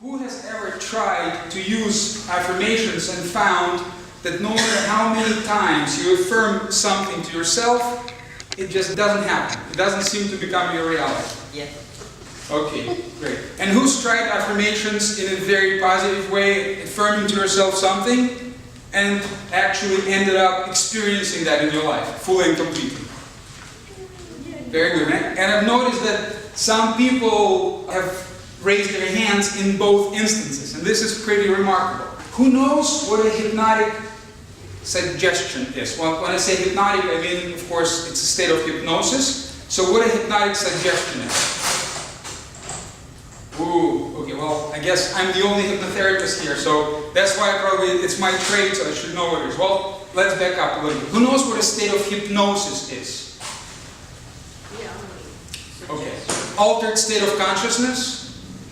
Who has ever tried to use affirmations and found that no matter how many times you affirm something to yourself, it just doesn't happen? It doesn't seem to become your reality. Yeah. Okay, great. And who's tried affirmations in a very positive way, affirming to yourself something, and actually ended up experiencing that in your life, fully and completely? Very good, man. And I've noticed that some people have raised their hands in both instances, and this is pretty remarkable. Who knows what a hypnotic suggestion is? Well, when I say hypnotic, I mean, of course, it's a state of hypnosis. So what a hypnotic suggestion is? Ooh, okay, well, I guess I'm the only hypnotherapist here, so that's why it's my trade, so I should know what it is. Well, let's back up a little bit. Who knows what a state of hypnosis is? Yeah. Okay. Altered state of consciousness?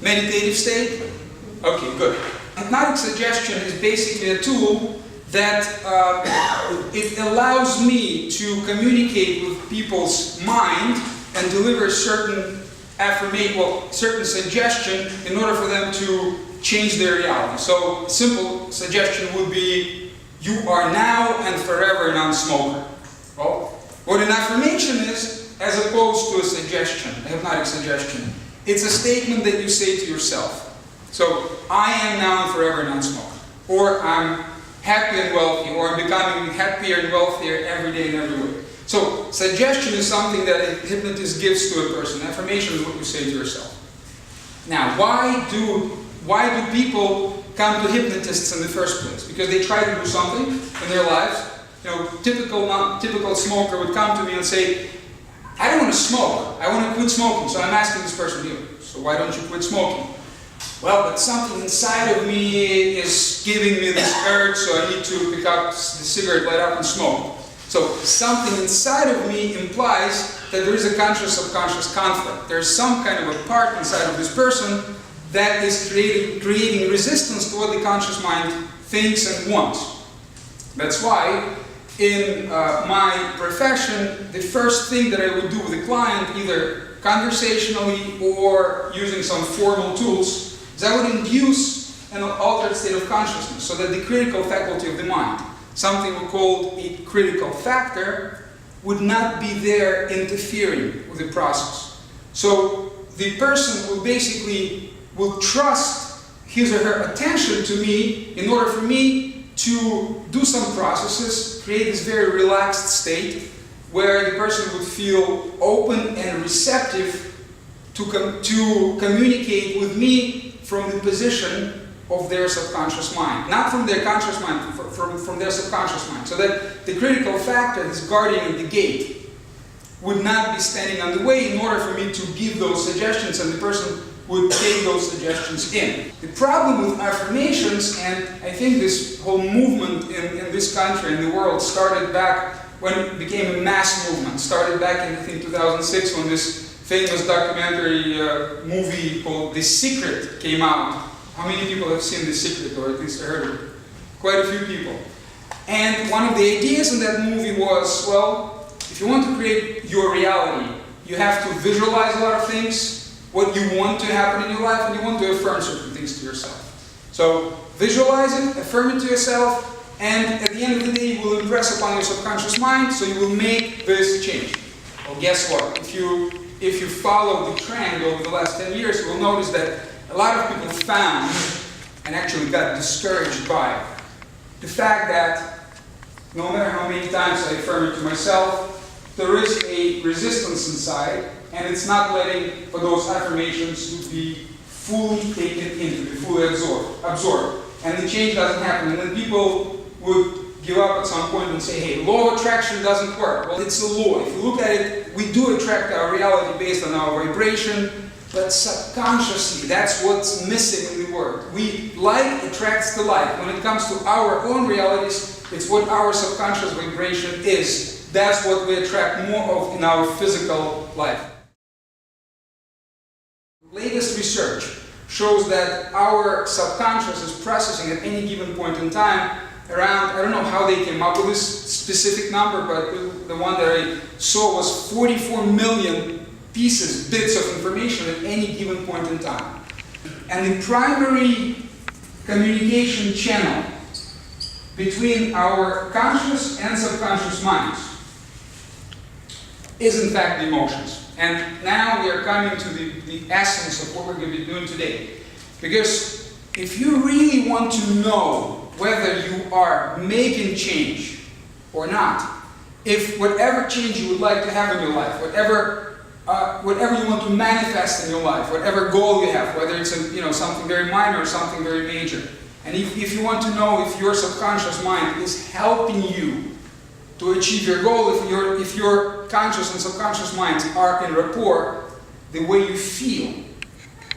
Meditative state? Okay, good. Hypnotic suggestion is basically a tool that it allows me to communicate with people's mind and deliver certain certain suggestion in order for them to change their reality. So, a simple suggestion would be, you are now and forever a non-smoker. Well, what an affirmation is, as opposed to a suggestion, a hypnotic suggestion, it's a statement that you say to yourself. So, I am now and forever a non-smoker. Or I'm happy and wealthy, or I'm becoming happier and wealthier every day and every week. So, suggestion is something that a hypnotist gives to a person. Affirmation is what you say to yourself. Now, why do people come to hypnotists in the first place? Because they try to do something in their lives. You know, typical smoker would come to me and say, I don't want to smoke. I want to quit smoking. So I'm asking this person, so why don't you quit smoking? Well, but something inside of me is giving me this urge, so I need to pick up the cigarette, light up, and smoke. So something inside of me implies that there is a conscious-subconscious conflict. There's some kind of a part inside of this person that is creating resistance to what the conscious mind thinks and wants. That's why in my profession, the first thing that I would do with a client, either conversationally or using some formal tools, is I would induce an altered state of consciousness so that the critical faculty of the mind, something we call a critical factor, would not be there interfering with the process. So the person will trust his or her attention to me in order for me to do some processes, create this very relaxed state where the person would feel open and receptive to communicate with me from the position of their subconscious mind. Not from their conscious mind, from their subconscious mind. So that the critical factor, this guardian at the gate, would not be standing on the way in order for me to give those suggestions, and the person would take those suggestions in. The problem with affirmations, and I think this whole movement in this country and the world started back when it became a mass movement, started back in, I think, 2006 when this famous documentary movie called The Secret came out. How many people have seen The Secret, or at least heard of it? Quite a few people. And one of the ideas in that movie was, well, if you want to create your reality, you have to visualize a lot of things, what you want to happen in your life, and you want to affirm certain things to yourself. So visualize it, affirm it to yourself, and at the end of the day you will impress upon your subconscious mind, so you will make this change. Well, guess what? If you follow the trend over the last 10 years, you will notice that a lot of people found, and actually got discouraged by, the fact that no matter how many times I affirm it to myself, there is a resistance inside, and it's not letting for those affirmations to be fully taken into, be fully absorbed. And the change doesn't happen. And then people would give up at some point and say, hey, law of attraction doesn't work. Well, it's a law. If you look at it, we do attract our reality based on our vibration, but subconsciously, that's what's missing in the world. Like attracts to like. When it comes to our own realities, it's what our subconscious vibration is. That's what we attract more of in our physical life. Latest research shows that our subconscious is processing at any given point in time around, I don't know how they came up with this specific number, but the one that I saw was 44 million bits of information at any given point in time. And the primary communication channel between our conscious and subconscious minds is in fact the emotions. And now we are coming to the essence of what we're going to be doing today. Because if you really want to know whether you are making change or not, if whatever change you would like to have in your life, whatever you want to manifest in your life, whatever goal you have, whether it's something very minor or something very major, and if you want to know if your subconscious mind is helping you to achieve your goal, if your conscious and subconscious minds are in rapport, the way you feel.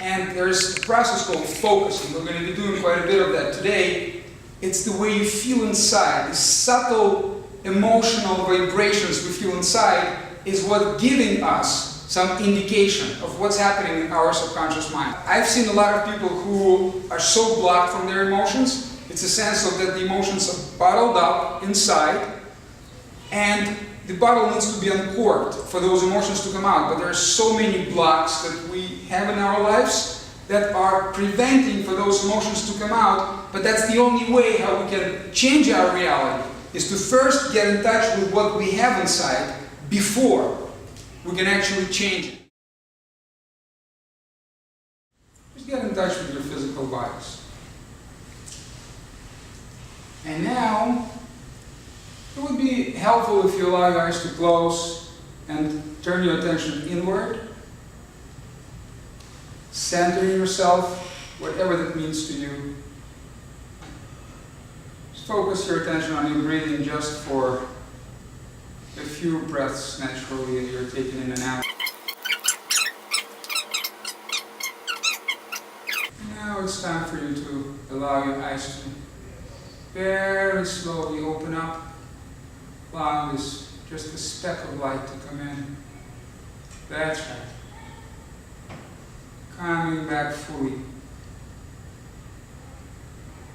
And there's a process called focusing. We're going to be doing quite a bit of that today. It's the way you feel inside. The subtle emotional vibrations we feel inside is what giving us some indication of what's happening in our subconscious mind. I've seen a lot of people who are so blocked from their emotions. It's a sense of that the emotions are bottled up inside, and the bottle needs to be uncorked for those emotions to come out. But there are so many blocks that we have in our lives that are preventing for those emotions to come out. But that's the only way how we can change our reality, is to first get in touch with what we have inside before we can actually change it. Just get in touch with your physical bodies. And now, it would be helpful if you allow your eyes to close and turn your attention inward. Center yourself, whatever that means to you. Just focus your attention on your breathing just for a few breaths naturally as you're taking in and out. Now it's time for you to allow your eyes to very slowly open up, allowing just a speck of light to come in. That's right. Coming back fully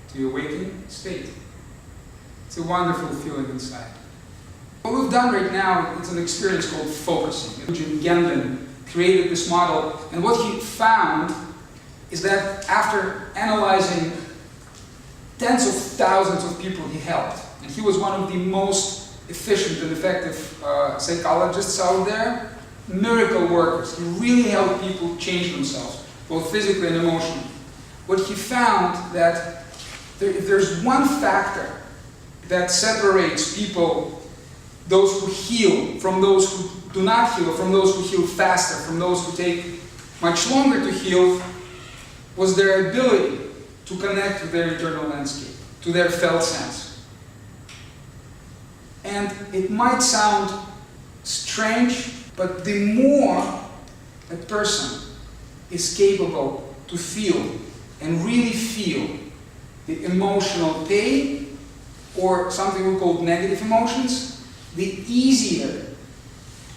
to your waking state. It's a wonderful feeling inside. What we've done right now, it's an experience called focusing. Fidelman created this model, and what he found is that after analyzing tens of thousands of people he helped, and he was one of the most efficient and effective psychologists out there, miracle workers. He really helped people change themselves, both physically and emotionally. What he found that if there's one factor that separates people, those who heal from those who do not heal, from those who heal faster, from those who take much longer to heal, was their ability to connect with their internal landscape, to their felt sense. And it might sound strange, but the more a person is capable to feel and really feel the emotional pain, or something we call negative emotions, the easier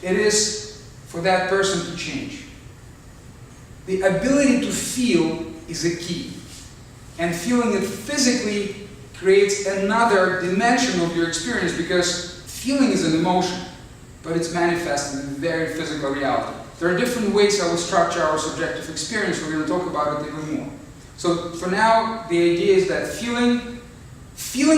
it is for that person to change. The ability to feel is a key. And feeling it physically creates another dimension of your experience, because feeling is an emotion, but it's manifested in a very physical reality. There are different ways how we structure our subjective experience. We're going to talk about it even more. So for now, the idea is that feeling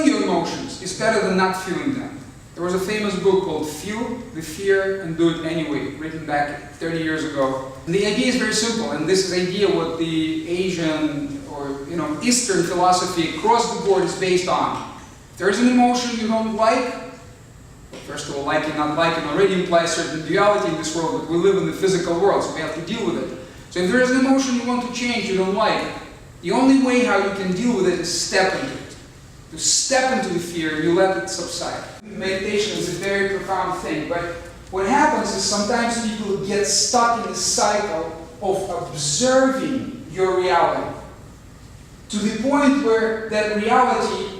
your emotions is better than not feeling them. There was a famous book called Feel the Fear and Do It Anyway, written back 30 years ago. And the idea is very simple, and this is the idea what the Asian or Eastern philosophy across the board is based on. If there's an emotion you don't like, first of all, liking, not liking already implies certain duality in this world, but we live in the physical world, so we have to deal with it. So if there is an emotion you want to change, you don't like, the only way how you can deal with it is step into it. To step into the fear, you let it subside. Meditation is a very profound thing, but what happens is sometimes people get stuck in the cycle of observing your reality, to the point where that reality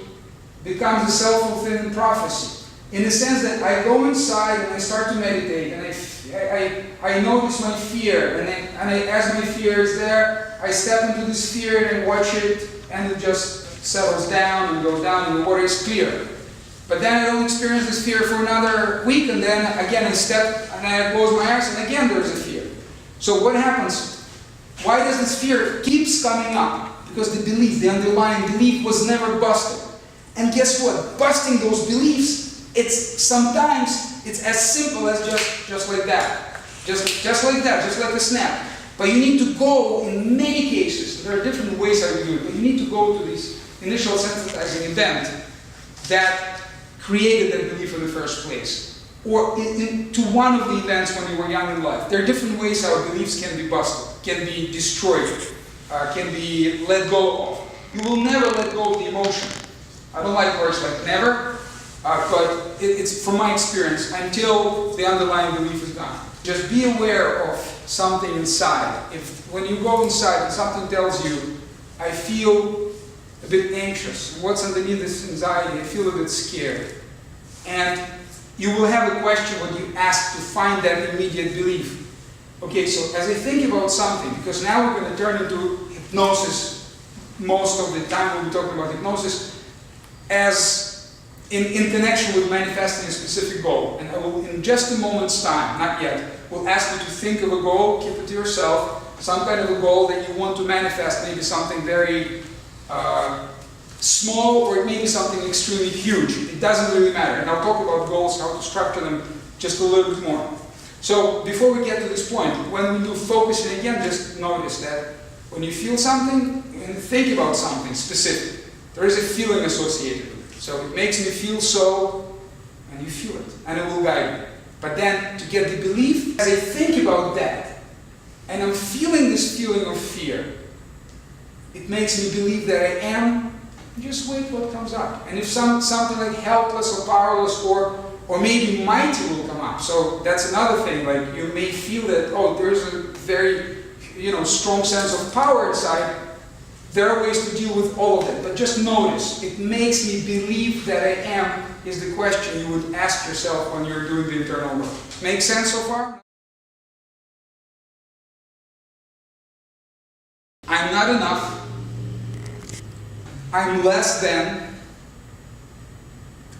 becomes a self-fulfilling prophecy. In the sense that I go inside and I start to meditate, and I notice my fear, and as my fear is there, I step into this fear and watch it, and it just settles down and goes down, and the water is clear. But then I don't experience this fear for another week, and then again I step and I close my eyes, and again there's a fear. So what happens? Why does this fear keeps coming up? Because the belief, the underlying belief was never busted. And guess what? Busting those beliefs, sometimes it's as simple as just like that. Just like that, just like a snap. But you need to go, in many cases, there are different ways how you do it, but you need to go to this initial sensitizing event that created that belief in the first place. Or to one of the events when you were young in life. There are different ways how beliefs can be busted, can be destroyed, can be let go of. You will never let go of the emotion. I don't like words like never, but it's from my experience, until the underlying belief is gone. Just be aware of something inside. When you go inside and something tells you, I feel a bit anxious, what's underneath this anxiety? I feel a bit scared. And you will have a question when you ask to find that immediate belief. Okay, so as I think about something, because now we're going to turn into hypnosis, most of the time we'll be talking about hypnosis, as in connection with manifesting a specific goal. And I will, in just a moment's time, not yet, will ask you to think of a goal, keep it to yourself, some kind of a goal that you want to manifest, maybe something very small, or it may be something extremely huge. It doesn't really matter. And I'll talk about goals, how to structure them just a little bit more. So before we get to this point, when we do focusing again, just notice that when you feel something and think about something specific, there is a feeling associated with it. So it makes me feel so, and you feel it, and it will guide you. But then to get the belief, as I think about that, and I'm feeling this feeling of fear, it makes me believe that I am. Just wait what comes up. And if something like helpless or powerless or maybe mighty will come up. So that's another thing, like you may feel that, oh, there's a very, strong sense of power inside. There are ways to deal with all of it, but just notice, it makes me believe that I am is the question you would ask yourself when you're doing the internal work. Make sense so far? I'm not enough. I'm less than.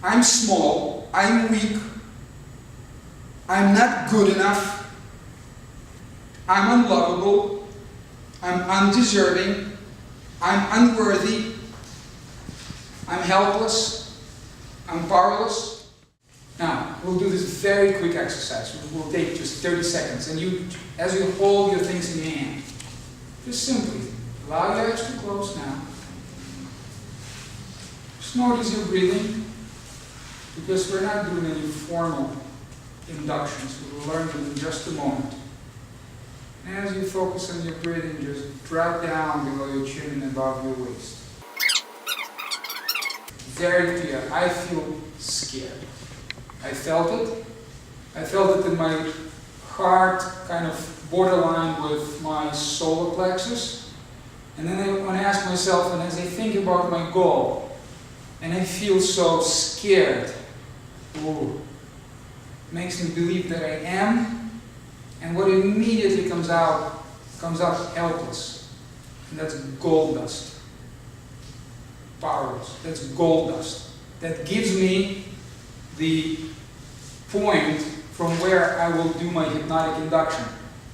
I'm small. I'm weak. I'm not good enough. I'm unlovable. I'm undeserving. I'm unworthy. I'm helpless. I'm powerless. Now, we'll do this very quick exercise. We'll take just 30 seconds. And you, as you hold your things in your hand, just simply allow your eyes to close now. Just notice your breathing, because we're not doing any formal inductions. We will learn them in just a moment. And as you focus on your breathing, just drop down below your chin and above your waist. Very clear. I feel scared. I felt it. I felt it in my heart, kind of borderline with my solar plexus. And then I want to ask myself, and as I think about my goal, and I feel so scared, ooh, makes me believe that I am, and what immediately comes up helpless. And that's gold dust. Powerless. That's gold dust. That gives me the point from where I will do my hypnotic induction.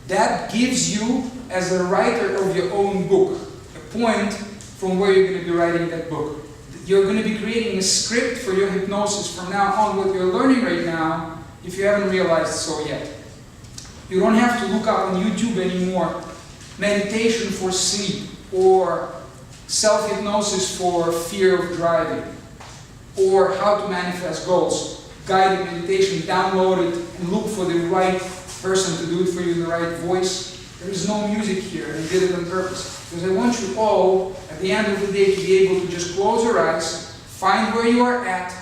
That gives you, as a writer of your own book, a point from where you're going to be writing that book. You're going to be creating a script for your hypnosis from now on, what you're learning right now, if you haven't realized so yet. You don't have to look up on YouTube anymore meditation for sleep, or self-hypnosis for fear of driving, or how to manifest goals. Guided meditation, download it and look for the right person to do it for you in the right voice. There is no music here, and I did it on purpose. Because I want you all, at the end of the day, to be able to just close your eyes, find where you are at,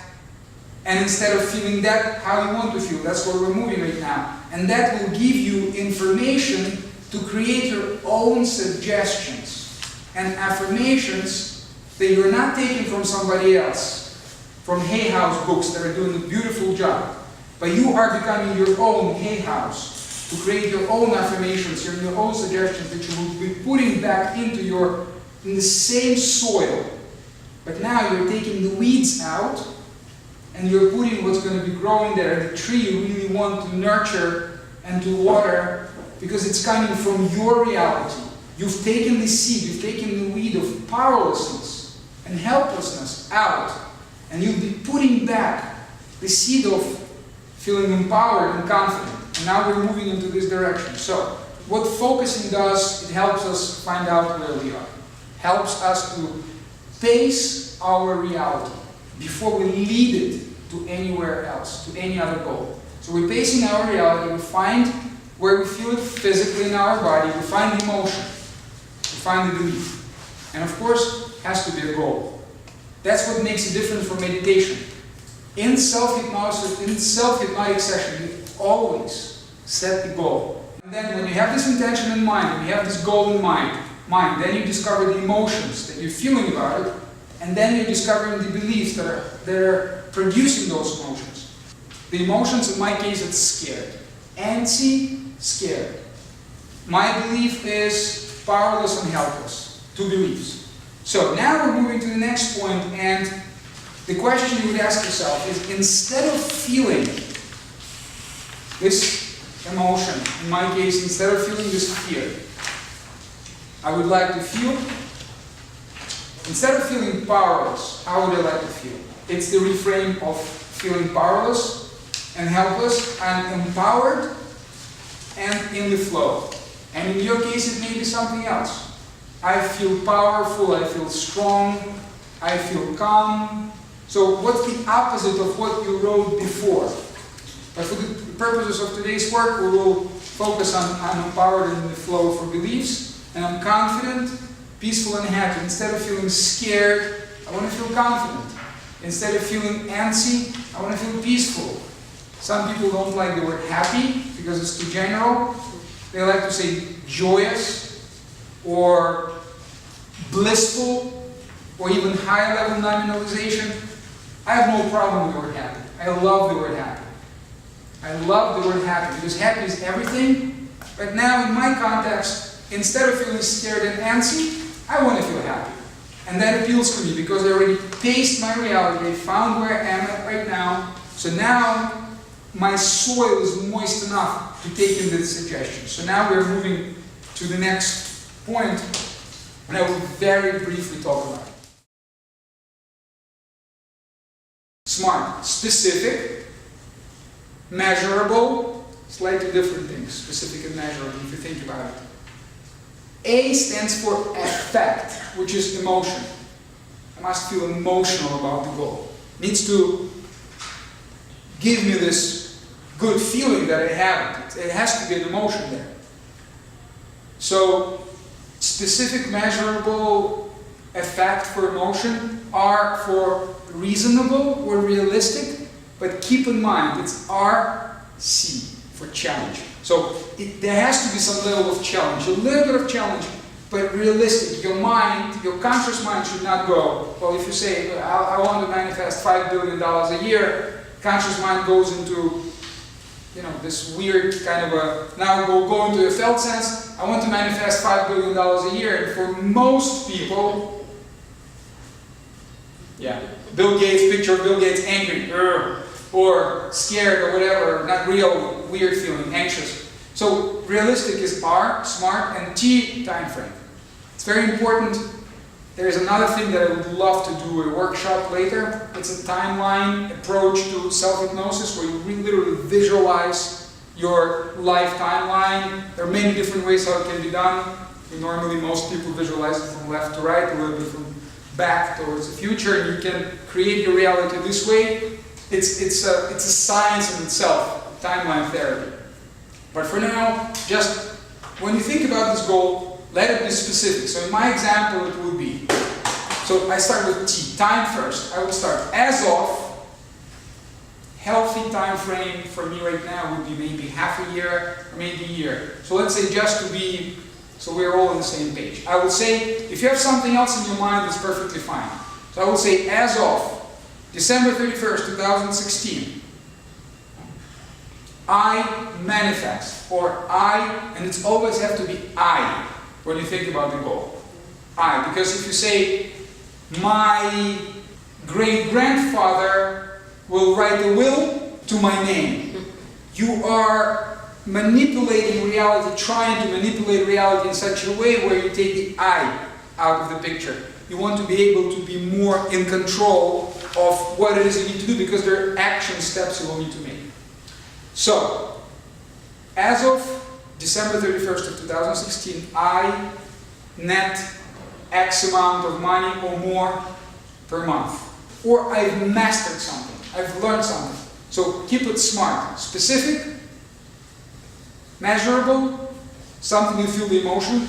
and instead of feeling that, how you want to feel. That's where we're moving right now. And that will give you information to create your own suggestions and affirmations that you're not taking from somebody else, from Hay House books that are doing a beautiful job. But you are becoming your own Hay House to create your own affirmations, your own suggestions that you will be putting back in the same soil. But now you're taking the weeds out and you're putting what's going to be growing there, the tree you really want to nurture and to water, because it's coming from your reality, You've taken the seed, you've taken the weed of powerlessness and helplessness out, and you'll be putting back the seed of feeling empowered and confident. And now we're moving into this direction. So, what focusing does, it helps us find out where we are. Helps us to pace our reality before we lead it to anywhere else, to any other goal. So we're pacing our reality, we find where we feel it physically in our body, we find the emotion, we find the belief. And of course, it has to be a goal. That's what makes it different from meditation. In self-hypnosis, in self-hypnotic session, you always set the goal. And then when you have this intention in mind, when you have this goal in mind, then you discover the emotions that you're feeling about it, and then you're discovering the beliefs that are producing those emotions. The emotions, in my case, it's scared. Antsy, scared. My belief is powerless and helpless. Two beliefs. So now we're moving to the next point, and the question you would ask yourself is, instead of feeling this emotion, in my case, instead of feeling this fear, I would like to feel, instead of feeling powerless, how would I like to feel? It's the reframe of feeling powerless and helpless. I'm empowered and in the flow. And in your case, it may be something else. I feel powerful, I feel strong, I feel calm. So what's the opposite of what you wrote before? But for the purposes of today's work, we will focus on I'm empowered and in the flow for beliefs. And I'm confident, peaceful and happy. Instead of feeling scared, I want to feel confident. Instead of feeling antsy, I want to feel peaceful. Some people don't like the word happy because it's too general. They like to say joyous or blissful or even high level nominalization. I have no problem with the word happy. I love the word happy. I love the word happy because happy is everything. But now in my context, instead of feeling scared and antsy, I want to feel happy. And that appeals to me because I already paced my reality. I found where I am at right now. So now my soil is moist enough to take in this suggestion. So now we're moving to the next point, and I will very briefly talk about it. SMART. Specific, measurable, slightly different things, specific and measurable if you think about it. A stands for affect, which is emotion. I must feel emotional about the goal. It needs to give me this good feeling that I have. It has to be an emotion there. So, specific, measurable, affect for emotion are for reasonable or realistic, but keep in mind it's RC for challenge. So there has to be some level of challenge, a little bit of challenge, but realistic. Your mind, your conscious mind should not go, well, if you say, I want to manifest $5 billion a year, conscious mind goes into, this weird kind of a, now we'll go into a felt sense, I want to manifest $5 billion a year. And for most people, Bill Gates, picture of Bill Gates angry, or scared or whatever, not real, weird feeling, anxious. So realistic is R, smart, and T, time frame. It's very important. There is another thing that I would love to do a workshop later. It's a timeline approach to self-hypnosis where you literally visualize your life timeline. There are many different ways how it can be done. Normally most people visualize it from left to right, a little bit from back towards the future, and you can create your reality this way. It's a science in itself, timeline therapy. But for now, just when you think about this goal, let it be specific. So in my example, it would be, so I start with T, time first. I would start as of, healthy time frame for me right now would be maybe half a year, or maybe a year. So let's say just to be, so we're all on the same page. I would say, if you have something else in your mind, that's perfectly fine. So I would say as of December 31st, 2016, I manifest, or I, and it's always have to be I, when you think about the goal. I, because if you say, my great-grandfather will write a will to my name, you are manipulating reality, trying to manipulate reality in such a way where you take the I out of the picture. You want to be able to be more in control of what it is you need to do, because there are action steps you will need to make. So, as of December 31st of 2016, I net X amount of money or more per month. Or I've mastered something, I've learned something. So keep it smart, specific, measurable, something you feel the emotion,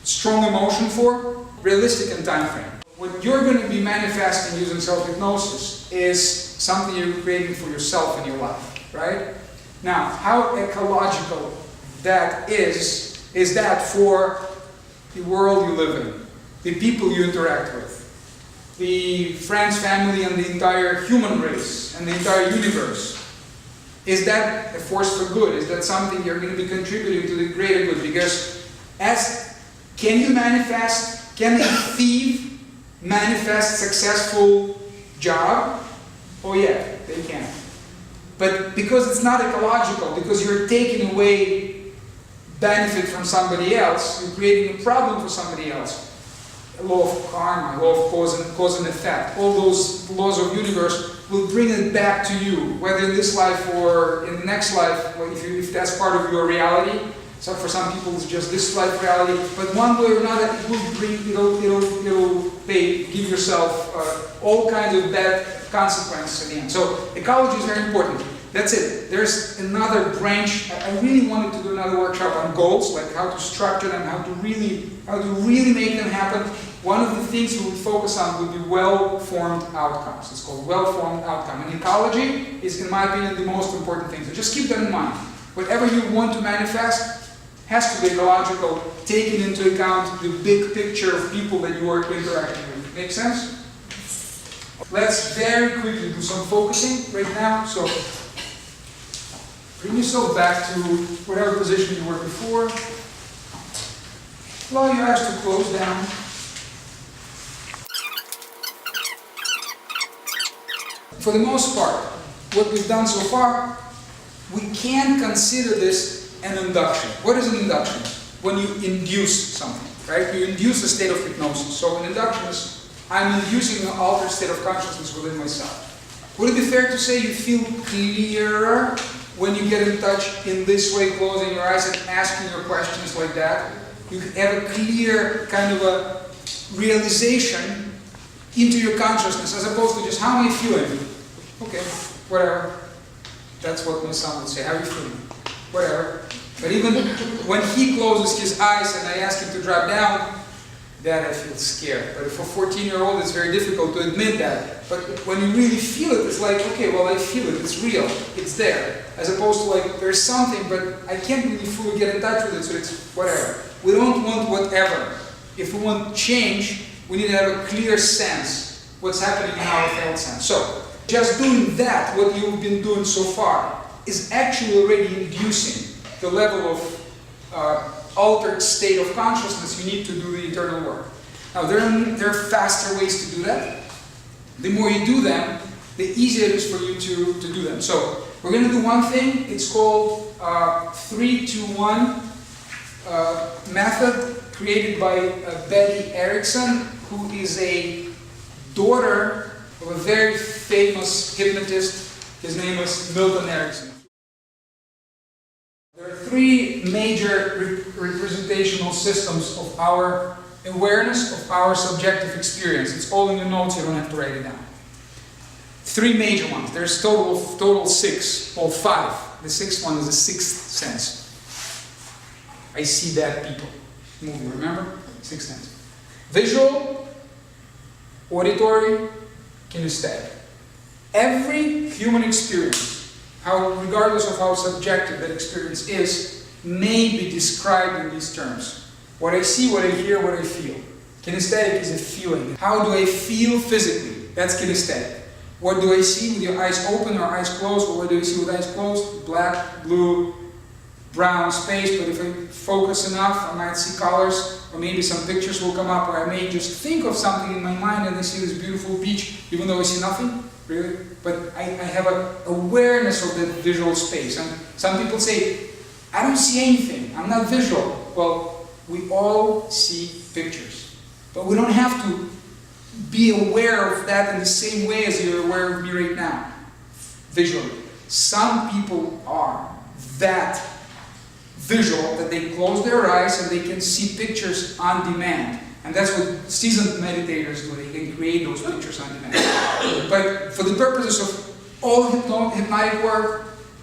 strong emotion for, realistic and time frame. What you're going to be manifesting using self-hypnosis is something you're creating for yourself in your life, right? Now, how ecological that is that for the world you live in, the people you interact with, the friends, family, and the entire human race, and the entire universe? Is that a force for good? Is that something you're going to be contributing to the greater good? Because can you manifest, can a thief manifest successful job? Oh yeah, they can. But because it's not ecological, because you're taking away benefit from somebody else, you're creating a problem for somebody else. A law of karma, law of cause and effect, all those laws of universe will bring it back to you, whether in this life or in the next life, if that's part of your reality. So for some people it's just this life reality, but one way or another it will bring, it'll give yourself all kinds of bad consequences in the end. So ecology is very important. That's it. There's another branch. I really wanted to do another workshop on goals, like how to structure them, how to really make them happen. One of the things we will focus on will be well-formed outcomes. It's called well-formed outcome. And ecology is, in my opinion, the most important thing. So just keep that in mind. Whatever you want to manifest has to be ecological, taking into account the big picture of people that you are interacting with. Make sense? Let's very quickly do some focusing right now. So bring yourself back to whatever position you were before. Allow your eyes to close down. For the most part, what we've done so far, we can consider this an induction. What is an induction? When you induce something, right? You induce a state of hypnosis. So an induction is, I'm inducing an altered state of consciousness within myself. Would it be fair to say you feel clearer when you get in touch in this way, closing your eyes and asking your questions like that? You have a clear kind of a realization into your consciousness, as opposed to just, how am I feeling? Okay, whatever. That's what my son would say. How are you feeling? Whatever. But even when he closes his eyes and I ask him to drop down, that I feel scared. But for a 14-year-old, it's very difficult to admit that. But when you really feel it, it's like, okay, well, I feel it. It's real. It's there. As opposed to like, there's something, but I can't really fully get in touch with it, so it's whatever. We don't want whatever. If we want change, we need to have a clear sense what's happening in our felt sense. So, just doing that, what you've been doing so far, is actually already inducing the level of altered state of consciousness you need to do the internal work. Now, there are faster ways to do that. The more you do them, the easier it is for you to do them. So, we're going to do one thing. It's called 3-2-1 method, created by Betty Erickson, who is a daughter of a very famous hypnotist. His name is Milton Erickson. There are three major representational systems of our awareness, of our subjective experience. It's all in your notes, you don't have to write it down. Three major ones. There's total six, or five. The sixth one is the sixth sense. I see dead people. Movie, remember? Sixth sense. Visual, auditory, kinesthetic. Every human experience, regardless of how subjective that experience is, may be described in these terms. What I see, what I hear, what I feel. Kinesthetic is a feeling. How do I feel physically? That's kinesthetic. What do I see with your eyes open or eyes closed? Or what do I see with eyes closed? Black, blue, brown space, but if I focus enough, I might see colors, or maybe some pictures will come up, or I may just think of something in my mind and I see this beautiful beach, even though I see nothing, really. But I have an awareness of that visual space. And some people say, I don't see anything, I'm not visual. Well, we all see pictures, but we don't have to be aware of that in the same way as you're aware of me right now, visually. Some people are that visual that they close their eyes and they can see pictures on demand. And that's what seasoned meditators do, they can create those pictures on demand. But for the purposes of all hypnotic work,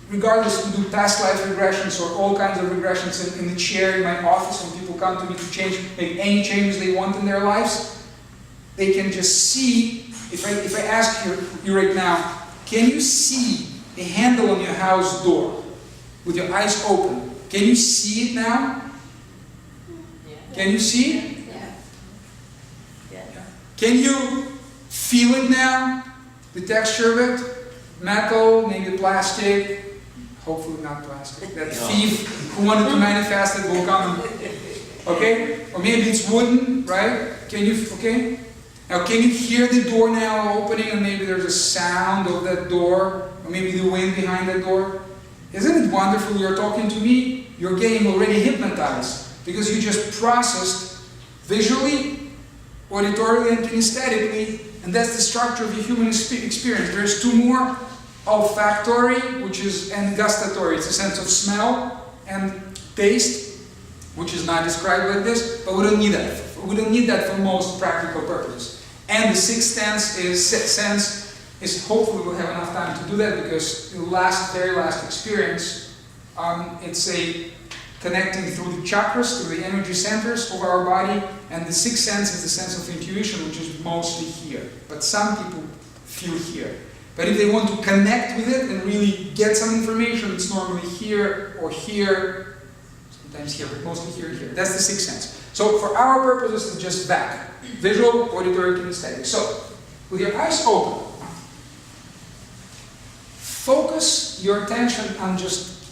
regardless if we do past life regressions or all kinds of regressions in the chair in my office when people come to me to make any changes they want in their lives, they can just see, if I ask you right now, can you see a handle on your house door with your eyes open? Can you see it now? Yeah. Can you see it? Yeah. Can you feel it now? The texture of it? Metal, maybe plastic, hopefully not plastic. That thief who wanted to manifest it will come. Okay? Or maybe it's wooden, right? Can you, okay? Now can you hear the door now opening and maybe there's a sound of that door? Or maybe the wind behind that door? Isn't it wonderful you're talking to me? You're getting already hypnotized because you just processed visually, auditorily, and kinesthetically, and that's the structure of the human experience. There's two more: olfactory, which is, and gustatory. It's a sense of smell and taste, which is not described like this, but we don't need that. We don't need that for most practical purposes. And the sixth sense is hopefully we'll have enough time to do that because the very last experience, it's a connecting through the chakras, through the energy centers of our body, and the sixth sense is the sense of intuition, which is mostly here. But some people feel here. But if they want to connect with it and really get some information, it's normally here or here, sometimes here, but mostly here and here. That's the sixth sense. So for our purposes, it's just back. Visual, auditory, kinesthetic. So, with your eyes open, focus your attention on just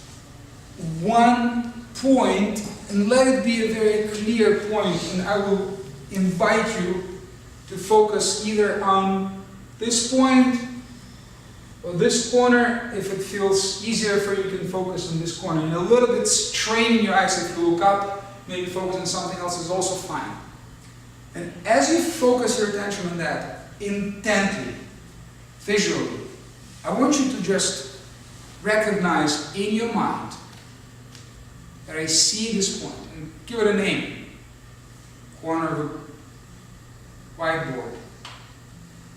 one point and let it be a very clear point, and I will invite you to focus either on this point or this corner. If it feels easier for you, you can focus on this corner. And a little bit straining your eyes if you look up, maybe focus on something else is also fine. And as you focus your attention on that intently, visually, I want you to just recognize in your mind that I see this point, and give it a name. Corner of a whiteboard.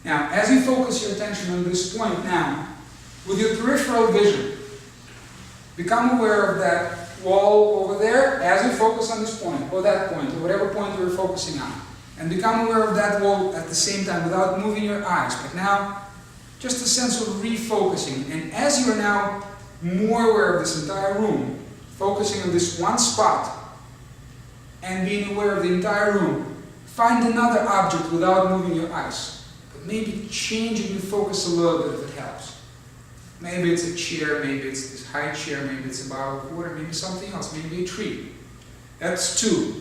Now, as you focus your attention on this point now, with your peripheral vision, become aware of that wall over there as you focus on this point, or that point, or whatever point you're focusing on. And become aware of that wall at the same time without moving your eyes. But now, just a sense of refocusing. And as you are now more aware of this entire room, focusing on this one spot, and being aware of the entire room, find another object without moving your eyes. But maybe changing the focus a little bit if it helps. Maybe it's a chair, maybe it's this high chair, maybe it's a bottle of water, maybe something else, maybe a tree. That's two.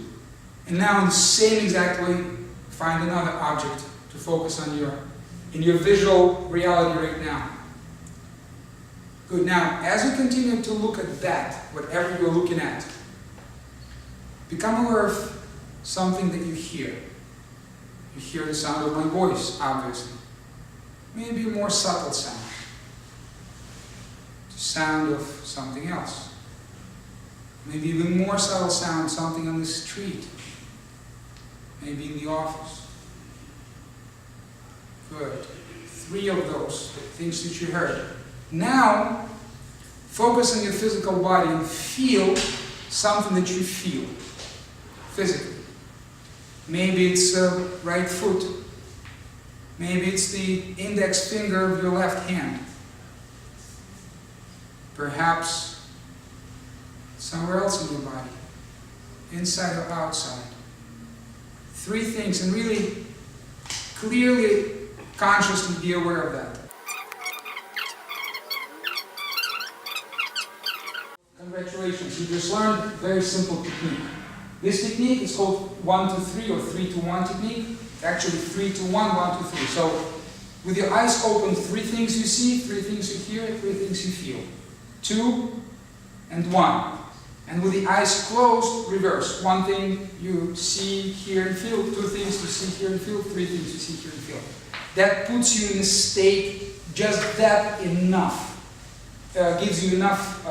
And now in the same exact way, find another object to focus on in your visual reality right now. Good. Now, as you continue to look at that, whatever you're looking at, become aware of something that you hear. You hear the sound of my voice, obviously. Maybe a more subtle sound. The sound of something else. Maybe even more subtle sound, something on the street. Maybe in the office. Good. 3 of those things that you heard. Now, focus on your physical body and feel something that you feel physically. Maybe it's the right foot. Maybe it's the index finger of your left hand. Perhaps somewhere else in your body, inside or outside. 3 things, and really clearly, consciously be aware of that. Congratulations, you just learned a very simple technique. This technique is called 1-2-3 or 3-1 technique. Actually 3-1, 1-2-3. So with your eyes open, 3 things you see, 3 things you hear, 3 things you feel. 2 and 1. And with the eyes closed, reverse. One thing you see, hear, and feel. Two things you see, hear, and feel. Three things you see, hear, and feel. That puts you in a state, just that enough. Gives you enough,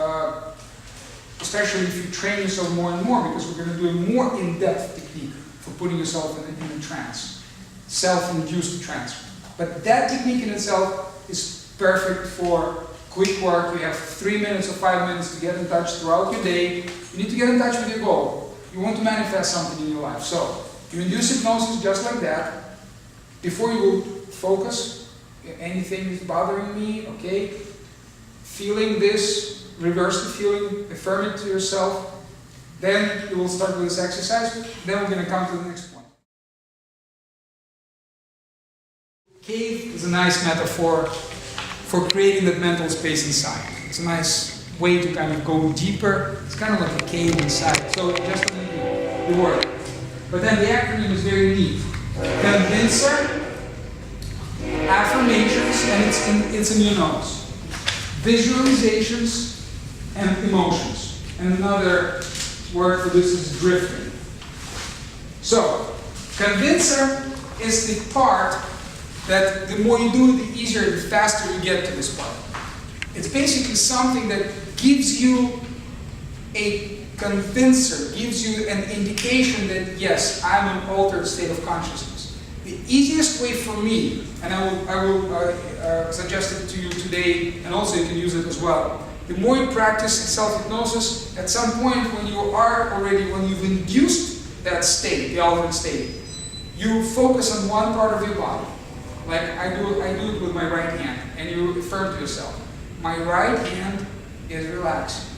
especially if you train yourself more and more, because we're going to do a more in-depth technique for putting yourself in a trance. Self-induced trance. But that technique in itself is perfect for quick work. You have 3 minutes or 5 minutes to get in touch throughout your day. You need to get in touch with your goal. You want to manifest something in your life. So, you induce hypnosis just like that. Before you will focus, anything is bothering me, okay? Feeling this, reverse the feeling, affirm it to yourself. Then you will start with this exercise. Then we're going to come to the next point. Cave is a nice metaphor for creating that mental space inside. It's a nice way to kind of go deeper. It's kind of like a cave inside. So just the word. But then the acronym is very neat. Convincer, affirmations, and it's in your notes. Visualizations and emotions. And another word for this is drifting. So, convincer is the part that the more you do it, the easier, the faster you get to this part. It's basically something that gives you a convincer, gives you an indication that yes, I'm in an altered state of consciousness. The easiest way for me, and I will suggest it to you today, and also you can use it as well. The more you practice self-hypnosis, at some point when you've induced that state, the altered state, you focus on one part of your body. Like I do it with my right hand, and you affirm to yourself, my right hand is relaxing.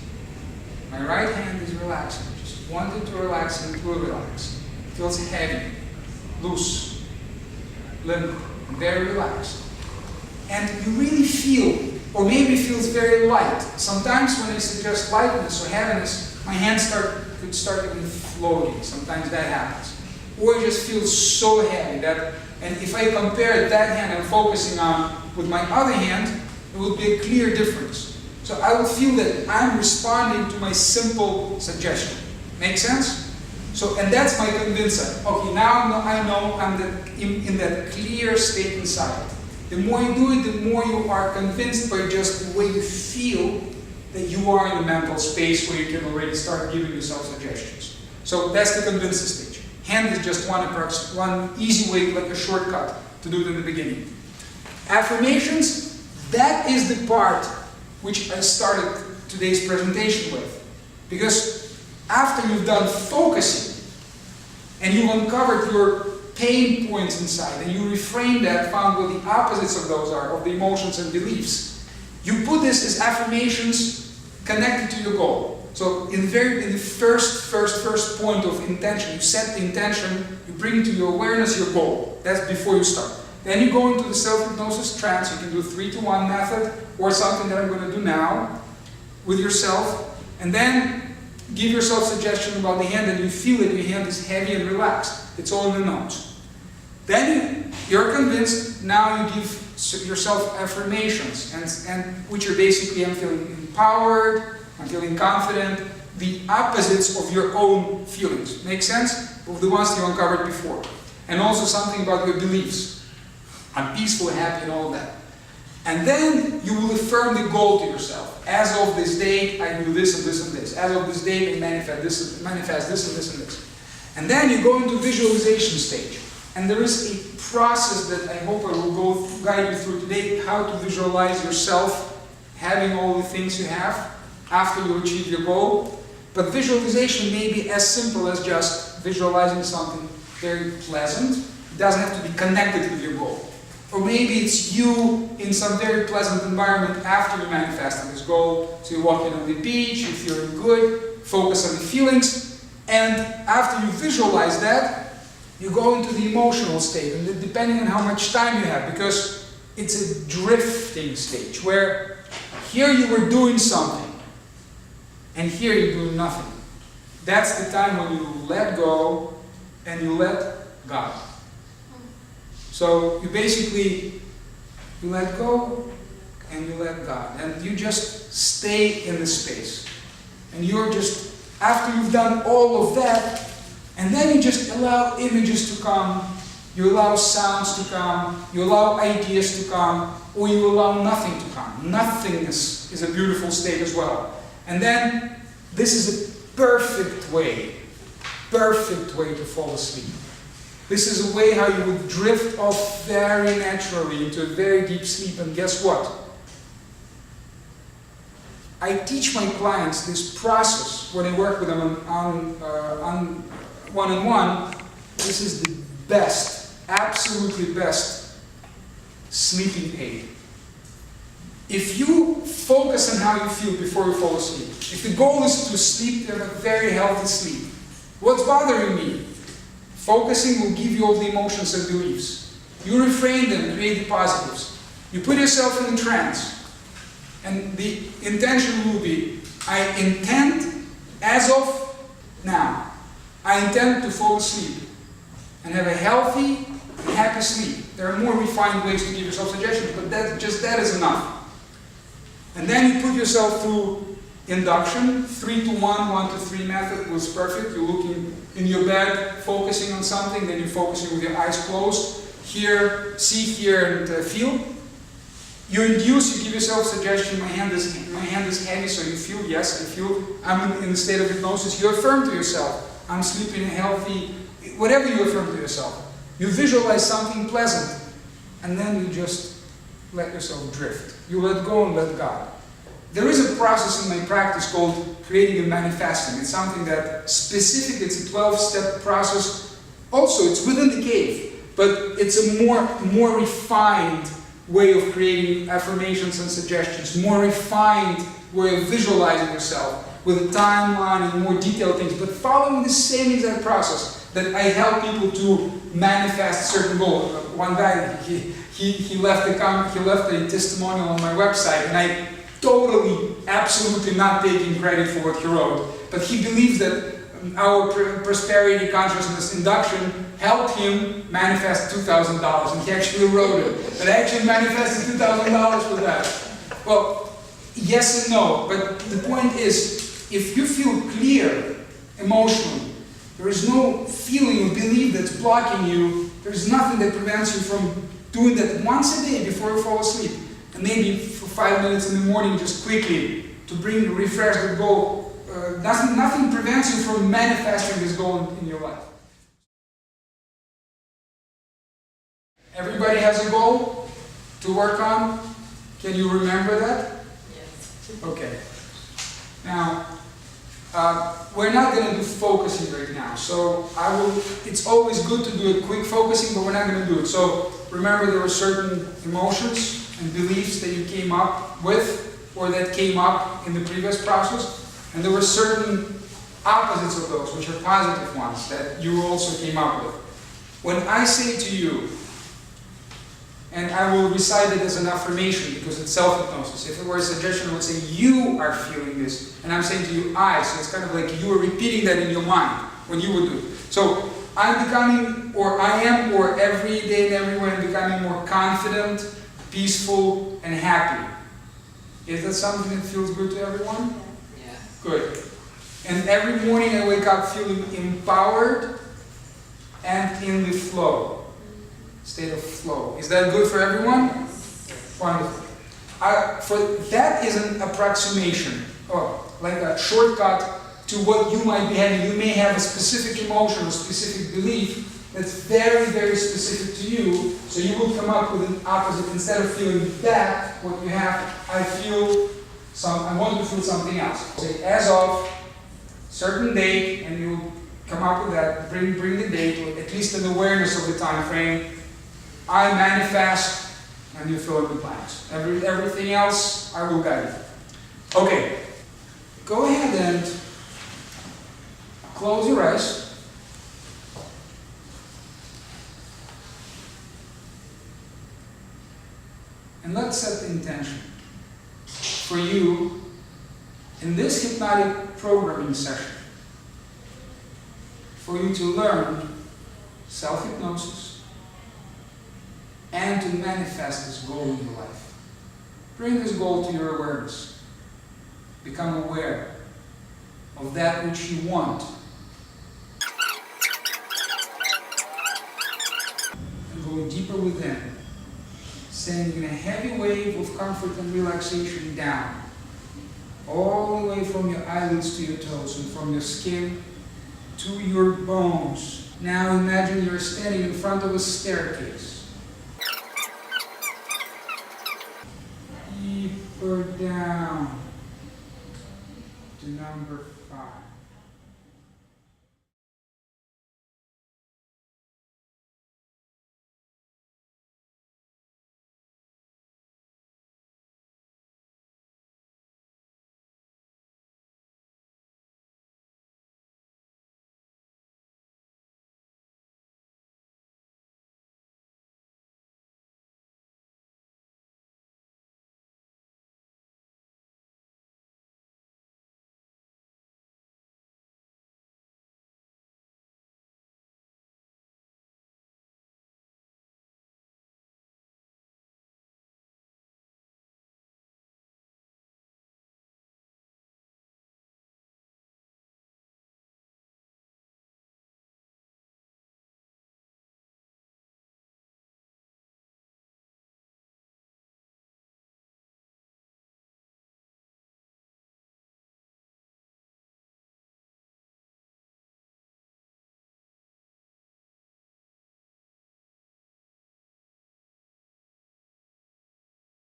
My right hand is relaxing. Just want it to relax and it will relax. It feels heavy, loose, limp, very relaxed. And you really feel, or maybe it feels very light. Sometimes when I suggest lightness or heaviness, my hands could start even floating. Sometimes that happens. Or it just feels so heavy that, and if I compare that hand I'm focusing on with my other hand, it will be a clear difference. So I will feel that I'm responding to my simple suggestion. Make sense? So, and that's my convincer. Okay, now I know I'm in that clear state inside. The more you do it, the more you are convinced by just the way you feel that you are in a mental space where you can already start giving yourself suggestions. So that's the convincer stage. Hand is just one easy way, like a shortcut to do it in the beginning. Affirmations, that is the part which I started today's presentation with. Because after you've done focusing, and you've uncovered your pain points inside, and you reframe that, found what the opposites of those are, of the emotions and beliefs, you put this as affirmations connected to your goal. So in the first point of intention, you set the intention, you bring to your awareness your goal. That's before you start. Then you go into the self-hypnosis trance. You can do 3-to-1 method, or something that I'm going to do now with yourself. And then give yourself suggestion about the hand, and you feel that your hand is heavy and relaxed. It's all in the notes. Then you're convinced, now you give yourself affirmations, and which are basically, I'm feeling empowered, I'm feeling confident, the opposites of your own feelings. Make sense? Of the ones you uncovered before. And also something about your beliefs. I'm peaceful, happy, and all that. And then you will affirm the goal to yourself. As of this date, I do this and this and this. As of this date, I manifest this and this and this. And then you go into visualization stage. And there is a process that I hope I will guide you through today, how to visualize yourself having all the things you have after you achieve your goal. But visualization may be as simple as just visualizing something very pleasant. It doesn't have to be connected with your goal. Or maybe it's you in some very pleasant environment after you manifested this goal. So you're walking on the beach, you're feeling good, focus on the feelings, and after you visualize that, you go into the emotional state, and depending on how much time you have, because it's a drifting stage, where here you were doing something, and here you're doing nothing. That's the time when you let go, and you let God. So you basically, you let go and you let God. And you just stay in the space. And you're just After you've done all of that, and then you just allow images to come, you allow sounds to come, you allow ideas to come, or you allow nothing to come. Nothingness is a beautiful state as well. And then, this is a perfect way to fall asleep. This is a way how you would drift off very naturally into a very deep sleep, and guess what? I teach my clients this process when I work with them on one-on-one. This is the best, absolutely best sleeping aid. If you focus on how you feel before you fall asleep, if the goal is to sleep, to have a very healthy sleep, what's bothering me? Focusing will give you all the emotions and beliefs. You reframe them, create the positives. You put yourself in a trance. And the intention will be, I intend, as of now, I intend to fall asleep and have a healthy, happy sleep. There are more refined ways to give yourself suggestions, but that is enough. And then you put yourself through induction, 3 to 1, 1 to 3 method was perfect. You're looking in your bed, focusing on something, then you're focusing with your eyes closed. Hear, see, hear, and feel. You induce, you give yourself suggestion, my hand is heavy, so you feel, yes, I feel, I'm in the state of hypnosis. You affirm to yourself, I'm sleeping healthy, whatever you affirm to yourself. You visualize something pleasant, and then you just let yourself drift. You let go and let God. There is a process in my practice called creating and manifesting. It's something that specific, it's a 12-step process. Also, it's within the cave, but it's a more refined way of creating affirmations and suggestions, more refined way of visualizing yourself with a timeline and more detailed things, but following the same exact process that I help people to manifest certain goals. One guy, he left a testimonial on my website, and I totally, absolutely not taking credit for what he wrote, but he believes that our prosperity consciousness induction helped him manifest $2,000, and he actually wrote it. But I actually manifested $2,000 with that. Well, yes and no, but the point is, if you feel clear emotionally, there is no feeling or belief that's blocking you, there's nothing that prevents you from doing that once a day before you fall asleep, and maybe for 5 minutes in the morning, just quickly, to refresh the goal. Nothing prevents you from manifesting this goal in your life. Everybody has a goal to work on. Can you remember that? Yes. Okay. Now, we're not going to do focusing right now. So it's always good to do a quick focusing, but we're not going to do it. So remember, there were certain emotions and beliefs that you came up with, or that came up in the previous process. And there were certain opposites of those, which are positive ones, that you also came up with. When I say to you, and I will recite it as an affirmation because it's self-hypnosis. If it were a suggestion, I would say, you are feeling this. And I'm saying to you, I. So it's kind of like you are repeating that in your mind when you would do it. So I'm becoming, or I am, or every day and everywhere I'm becoming more confident, peaceful, and happy. Is that something that feels good to everyone? Yeah. Good. And every morning I wake up feeling empowered and in the flow. State of flow. Is that good for everyone? Yes. Wonderful. That is an approximation, or like a shortcut to what you might be having. You may have a specific emotion or specific belief that's very, very specific to you, so you will come up with an opposite. Instead of feeling that, what you have, I want to feel something else. Say, as of certain date, and you come up with that, bring the date, or at least an awareness of the time frame. I manifest, and you fill in the blanks. Everything else, I will guide you. Okay, go ahead and close your eyes. And let's set the intention for you in this hypnotic programming session, for you to learn self-hypnosis and to manifest this goal in your life. Bring this goal to your awareness. Become aware of of that which you want. And going deeper within, sending a heavy wave of comfort and relaxation down, all the way from your eyelids to your toes and from your skin to your bones. Now imagine you're standing in front of a staircase. Deeper down to number 5.